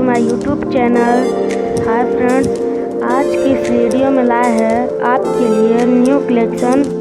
My YouTube channel. Hi friends, आज की इस वीडियो में लाए हैं आपके लिए new collection.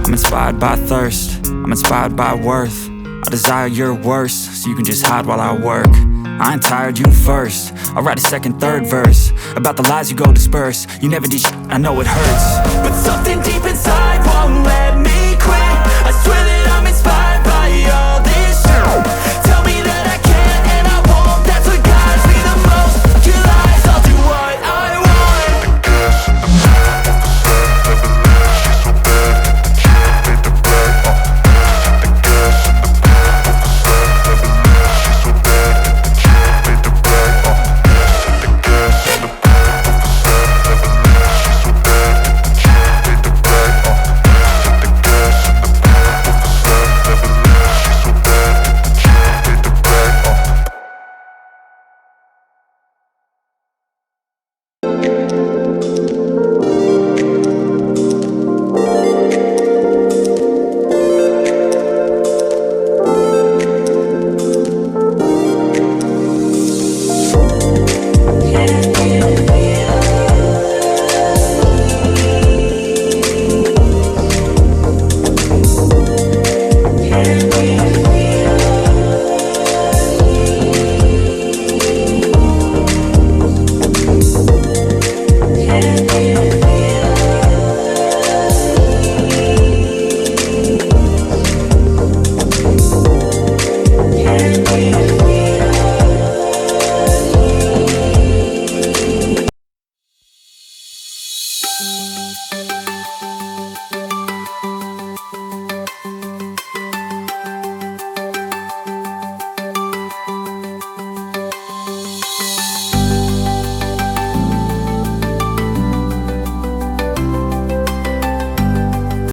I'm inspired by thirst, I'm inspired by worth. I desire your worst, so you can just hide while I work. I ain't tired, you first. I'll write a second, third verse about the lies you go disperse. You never did shit, I know it hurts, but something deep inside won't let